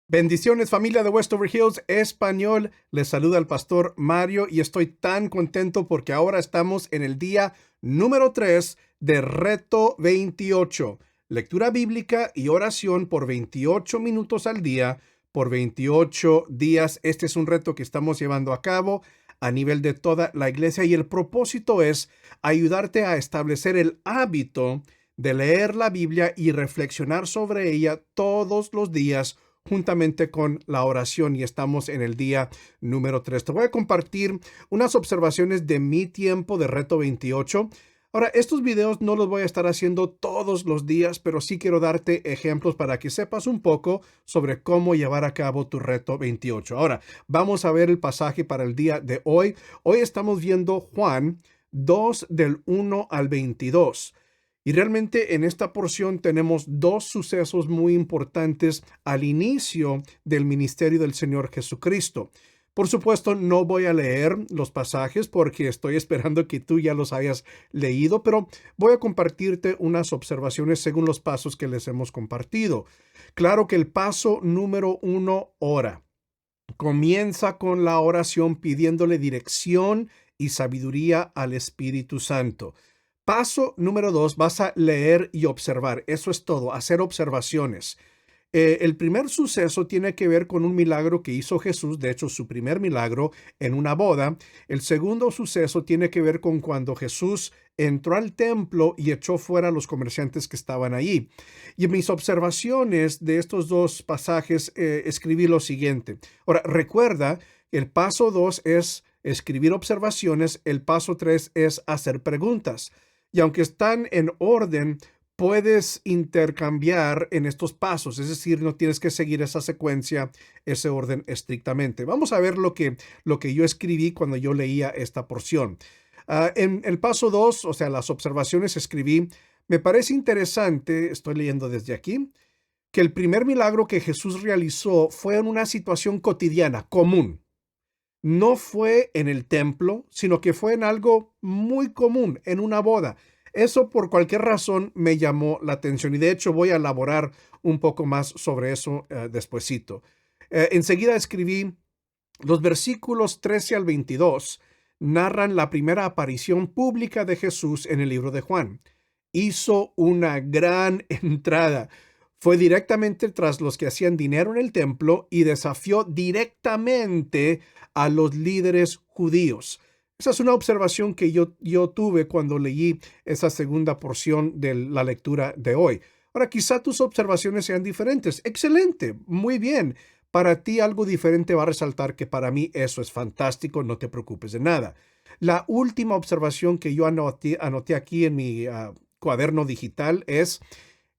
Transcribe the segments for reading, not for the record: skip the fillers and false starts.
Bendiciones, familia de Westover Hills Español. Les saluda el pastor Mario y estoy tan contento porque ahora estamos en el día número 3 de Reto 28. Lectura bíblica y oración por 28 minutos al día, por 28 días. Este es un reto que estamos llevando a cabo a nivel de toda la iglesia y el propósito es ayudarte a establecer el hábito de leer la Biblia y reflexionar sobre ella todos los días juntamente con la oración, y estamos en el día número 3. Te voy a compartir unas observaciones de mi tiempo de Reto 28. Ahora, estos videos no los voy a estar haciendo todos los días, pero sí quiero darte ejemplos para que sepas un poco sobre cómo llevar a cabo tu Reto 28. Ahora, vamos a ver el pasaje para el día de hoy. Hoy estamos viendo Juan 2 del 1 al 22. Y realmente en esta porción tenemos dos sucesos muy importantes al inicio del ministerio del Señor Jesucristo. Por supuesto, no voy a leer los pasajes porque estoy esperando que tú ya los hayas leído, pero voy a compartirte unas observaciones según los pasos que les hemos compartido. Claro que el paso número 1, ora. Comienza con la oración pidiéndole dirección y sabiduría al Espíritu Santo. Paso número 2, vas a leer y observar. Eso es todo, hacer observaciones. El primer suceso tiene que ver con un milagro que hizo Jesús, de hecho su primer milagro en una boda. El segundo suceso tiene que ver con cuando Jesús entró al templo y echó fuera a los comerciantes que estaban allí. Y en mis observaciones de estos dos pasajes escribí lo siguiente. Ahora, recuerda, el paso 2 es escribir observaciones, el paso 3 es hacer preguntas. Y aunque están en orden, puedes intercambiar en estos pasos, es decir, no tienes que seguir esa secuencia, ese orden estrictamente. Vamos a ver lo que yo escribí cuando yo leía esta porción. En el paso 2, o sea, las observaciones escribí, me parece interesante, estoy leyendo desde aquí, que el primer milagro que Jesús realizó fue en una situación cotidiana, común. No fue en el templo, sino que fue en algo muy común, en una boda. Eso por cualquier razón me llamó la atención y de hecho voy a elaborar un poco más sobre eso despuesito. Enseguida escribí los versículos 13 al 22 narran la primera aparición pública de Jesús en el libro de Juan. Hizo una gran entrada. Fue directamente tras los que hacían dinero en el templo y desafió directamente a los líderes judíos. Esa es una observación que yo tuve cuando leí esa segunda porción de la lectura de hoy. Ahora, quizá tus observaciones sean diferentes. Excelente, muy bien. Para ti algo diferente va a resaltar que para mí eso es fantástico, no te preocupes de nada. La última observación que yo anoté aquí en mi cuaderno digital es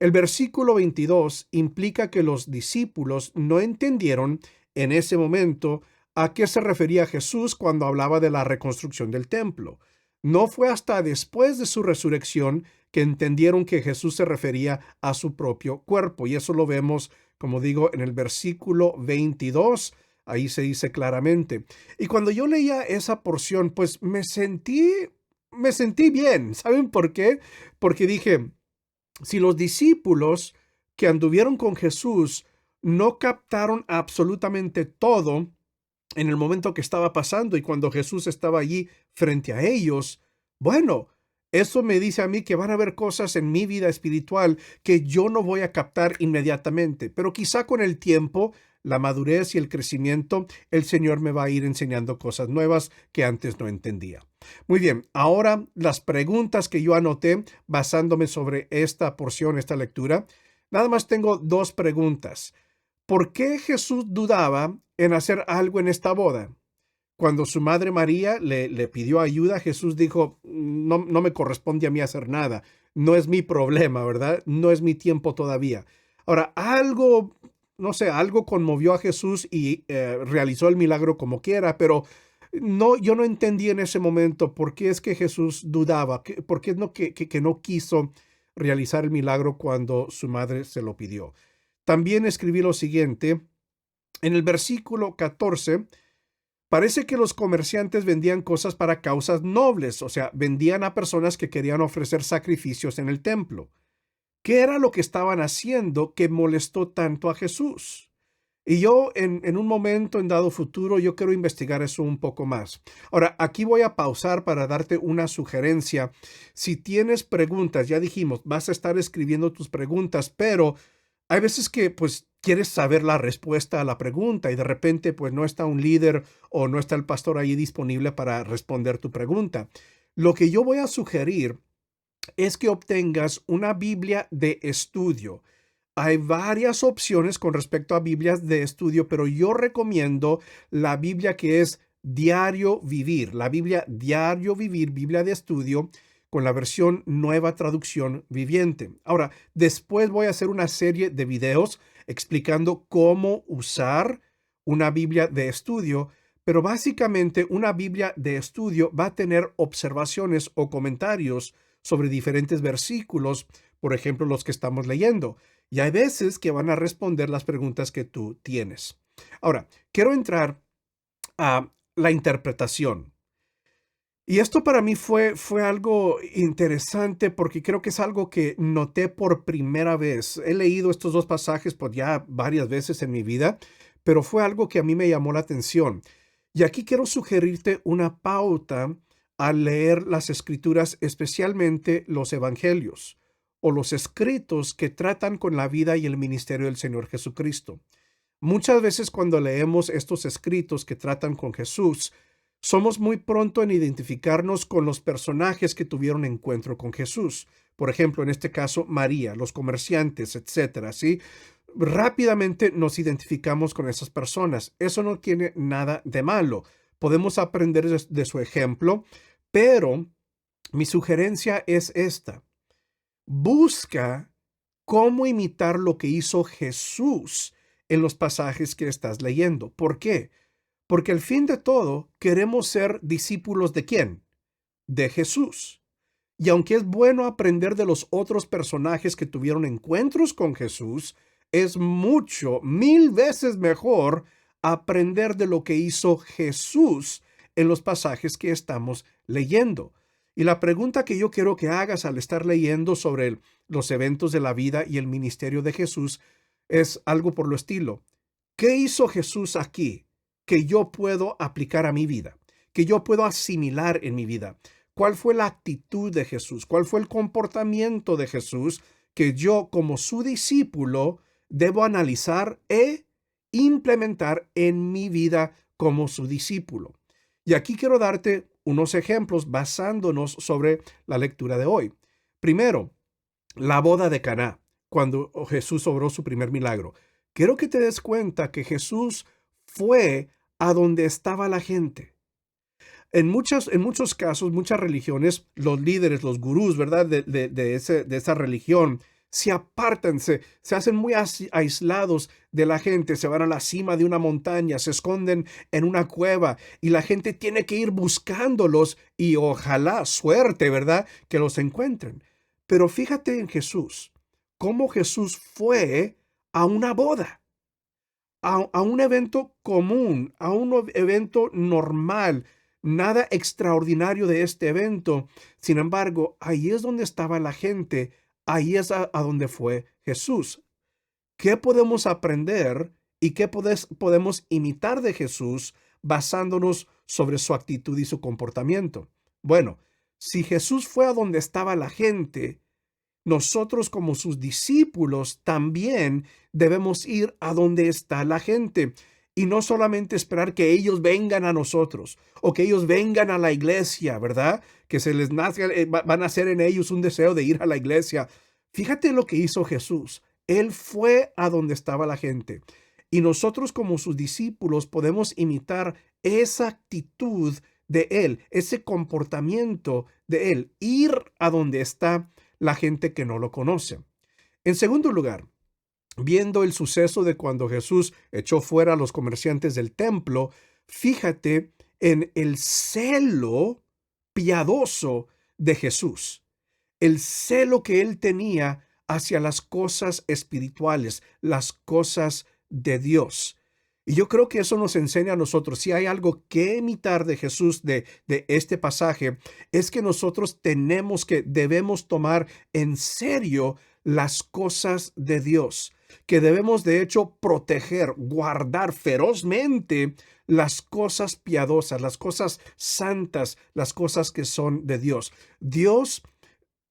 el versículo 22 implica que los discípulos no entendieron en ese momento a qué se refería Jesús cuando hablaba de la reconstrucción del templo. No fue hasta después de su resurrección que entendieron que Jesús se refería a su propio cuerpo. Y eso lo vemos, como digo, en el versículo 22. Ahí se dice claramente. Y cuando yo leía esa porción, pues me sentí bien. ¿Saben por qué? Porque dije, si los discípulos que anduvieron con Jesús no captaron absolutamente todo en el momento que estaba pasando y cuando Jesús estaba allí frente a ellos, bueno, eso me dice a mí que van a haber cosas en mi vida espiritual que yo no voy a captar inmediatamente, pero quizá con el tiempo, la madurez y el crecimiento, el Señor me va a ir enseñando cosas nuevas que antes no entendía. Muy bien, ahora las preguntas que yo anoté basándome sobre esta porción, esta lectura, nada más tengo dos preguntas. ¿Por qué Jesús dudaba en hacer algo en esta boda? Cuando su madre María le pidió ayuda, Jesús dijo, no me corresponde a mí hacer nada, no es mi problema, ¿verdad? No es mi tiempo todavía. Ahora, algo, no sé, algo conmovió a Jesús y realizó el milagro como quiera, pero no, yo no entendí en ese momento por qué es que Jesús dudaba, por qué no, que no quiso realizar el milagro cuando su madre se lo pidió. También escribí lo siguiente, en el versículo 14, parece que los comerciantes vendían cosas para causas nobles, o sea, vendían a personas que querían ofrecer sacrificios en el templo. ¿Qué era lo que estaban haciendo que molestó tanto a Jesús? Y yo en un momento, en dado futuro, yo quiero investigar eso un poco más. Ahora, aquí voy a pausar para darte una sugerencia. Si tienes preguntas, ya dijimos, vas a estar escribiendo tus preguntas, pero hay veces que pues quieres saber la respuesta a la pregunta y de repente pues no está un líder o no está el pastor ahí disponible para responder tu pregunta. Lo que yo voy a sugerir es que obtengas una Biblia de estudio. Hay varias opciones con respecto a Biblias de estudio, pero yo recomiendo la Biblia que es Diario Vivir, la Biblia Diario Vivir, Biblia de estudio, con la versión Nueva Traducción Viviente. Ahora, después voy a hacer una serie de videos explicando cómo usar una Biblia de estudio, pero básicamente una Biblia de estudio va a tener observaciones o comentarios sobre diferentes versículos, por ejemplo, los que estamos leyendo. Y hay veces que van a responder las preguntas que tú tienes. Ahora, quiero entrar a la interpretación. Y esto para mí fue algo interesante porque creo que es algo que noté por primera vez. He leído estos dos pasajes por ya varias veces en mi vida, pero fue algo que a mí me llamó la atención. Y aquí quiero sugerirte una pauta al leer las escrituras, especialmente los evangelios o los escritos que tratan con la vida y el ministerio del Señor Jesucristo. Muchas veces cuando leemos estos escritos que tratan con Jesús, somos muy pronto en identificarnos con los personajes que tuvieron encuentro con Jesús. Por ejemplo, en este caso, María, los comerciantes, etcétera, ¿sí? Rápidamente nos identificamos con esas personas. Eso no tiene nada de malo. Podemos aprender de su ejemplo, pero mi sugerencia es esta. Busca cómo imitar lo que hizo Jesús en los pasajes que estás leyendo. ¿Por qué? Porque al fin de todo queremos ser discípulos ¿de quién? De Jesús. Y aunque es bueno aprender de los otros personajes que tuvieron encuentros con Jesús, es mucho, 1000 veces mejor aprender de lo que hizo Jesús en los pasajes que estamos leyendo. Y la pregunta que yo quiero que hagas al estar leyendo sobre los eventos de la vida y el ministerio de Jesús es algo por lo estilo. ¿Qué hizo Jesús aquí que yo puedo aplicar a mi vida? Que yo puedo asimilar en mi vida. ¿Cuál fue la actitud de Jesús? ¿Cuál fue el comportamiento de Jesús que yo como su discípulo debo analizar e implementar en mi vida como su discípulo? Y aquí quiero darte unos ejemplos basándonos sobre la lectura de hoy. Primero, la boda de Caná, cuando Jesús obró su primer milagro. Quiero que te des cuenta que Jesús fue a donde estaba la gente. En muchos casos, muchas religiones, los líderes, los gurús, ¿verdad? De esa religión, se apartan, se hacen muy aislados de la gente, se van a la cima de una montaña, se esconden en una cueva y la gente tiene que ir buscándolos y ojalá, suerte, ¿verdad? Que los encuentren. Pero fíjate en Jesús, cómo Jesús fue a una boda, a un evento común, a un evento normal, nada extraordinario de este evento. Sin embargo, ahí es donde estaba la gente, ahí es a donde fue Jesús. ¿Qué podemos aprender y qué podemos imitar de Jesús basándonos sobre su actitud y su comportamiento? Bueno, si Jesús fue a donde estaba la gente, nosotros como sus discípulos también debemos ir a donde está la gente y no solamente esperar que ellos vengan a nosotros o que ellos vengan a la iglesia, ¿verdad? Que se les nazca, van a hacer en ellos un deseo de ir a la iglesia. Fíjate lo que hizo Jesús. Él fue a donde estaba la gente y nosotros como sus discípulos podemos imitar esa actitud de él, ese comportamiento de él, ir a donde está la gente que no lo conoce. En segundo lugar, viendo el suceso de cuando Jesús echó fuera a los comerciantes del templo, fíjate en el celo piadoso de Jesús, el celo que él tenía hacia las cosas espirituales, las cosas de Dios. Y yo creo que eso nos enseña a nosotros, si hay algo que imitar de Jesús de este pasaje, es que nosotros debemos tomar en serio las cosas de Dios. que debemos de hecho proteger, guardar ferozmente las cosas piadosas, las cosas santas, las cosas que son de Dios. Dios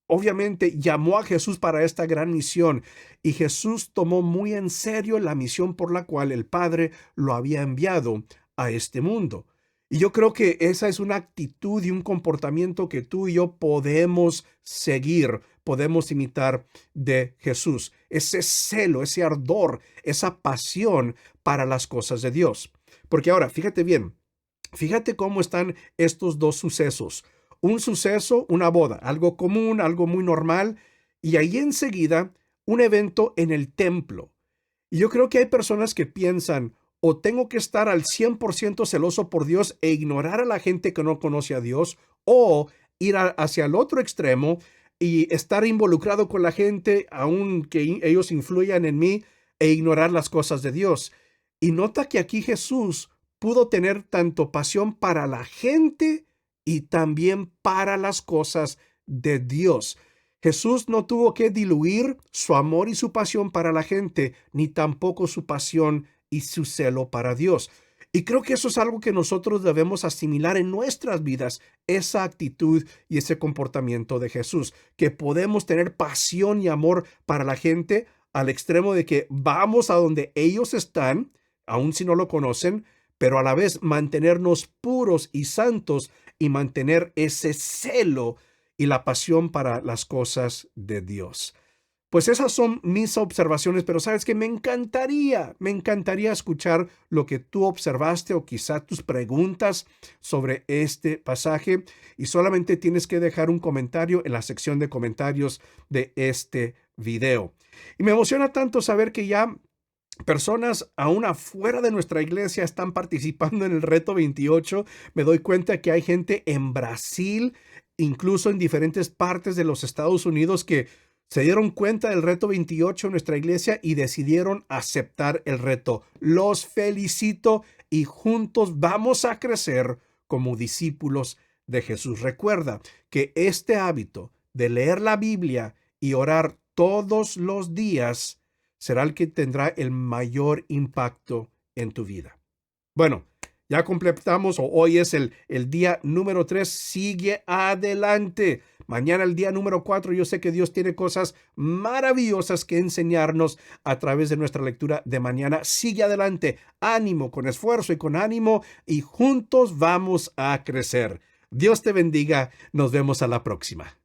obviamente llamó a Jesús para esta gran misión y Jesús tomó muy en serio la misión por la cual el Padre lo había enviado a este mundo. Y yo creo que esa es una actitud y un comportamiento que tú y yo podemos seguir, podemos imitar de Jesús. Ese celo, ese ardor, esa pasión para las cosas de Dios. Porque ahora, fíjate bien, fíjate cómo están estos dos sucesos. Un suceso, una boda, algo común, algo muy normal, y ahí enseguida un evento en el templo. Y yo creo que hay personas que piensan, o tengo que estar al 100% celoso por Dios e ignorar a la gente que no conoce a Dios, o ir hacia el otro extremo y estar involucrado con la gente, aunque ellos influyan en mí, e ignorar las cosas de Dios. Y nota que aquí Jesús pudo tener tanto pasión para la gente y también para las cosas de Dios. Jesús no tuvo que diluir su amor y su pasión para la gente, ni tampoco su pasión y su celo para Dios. Y creo que eso es algo que nosotros debemos asimilar en nuestras vidas, esa actitud y ese comportamiento de Jesús, que podemos tener pasión y amor para la gente al extremo de que vamos a donde ellos están, aun si no lo conocen, pero a la vez mantenernos puros y santos y mantener ese celo y la pasión para las cosas de Dios. Pues esas son mis observaciones, pero sabes que me encantaría escuchar lo que tú observaste o quizá tus preguntas sobre este pasaje, y solamente tienes que dejar un comentario en la sección de comentarios de este video. Y me emociona tanto saber que ya personas aún afuera de nuestra iglesia están participando en el reto 28. Me doy cuenta que hay gente en Brasil, incluso en diferentes partes de los Estados Unidos, que se dieron cuenta del reto 28 en nuestra iglesia y decidieron aceptar el reto. Los felicito y juntos vamos a crecer como discípulos de Jesús. Recuerda que este hábito de leer la Biblia y orar todos los días será el que tendrá el mayor impacto en tu vida. Bueno, ya completamos, o hoy es el día número 3. Sigue adelante. Mañana el día número 4. Yo sé que Dios tiene cosas maravillosas que enseñarnos a través de nuestra lectura de mañana. Sigue adelante. Ánimo, con esfuerzo y con ánimo, y juntos vamos a crecer. Dios te bendiga. Nos vemos a la próxima.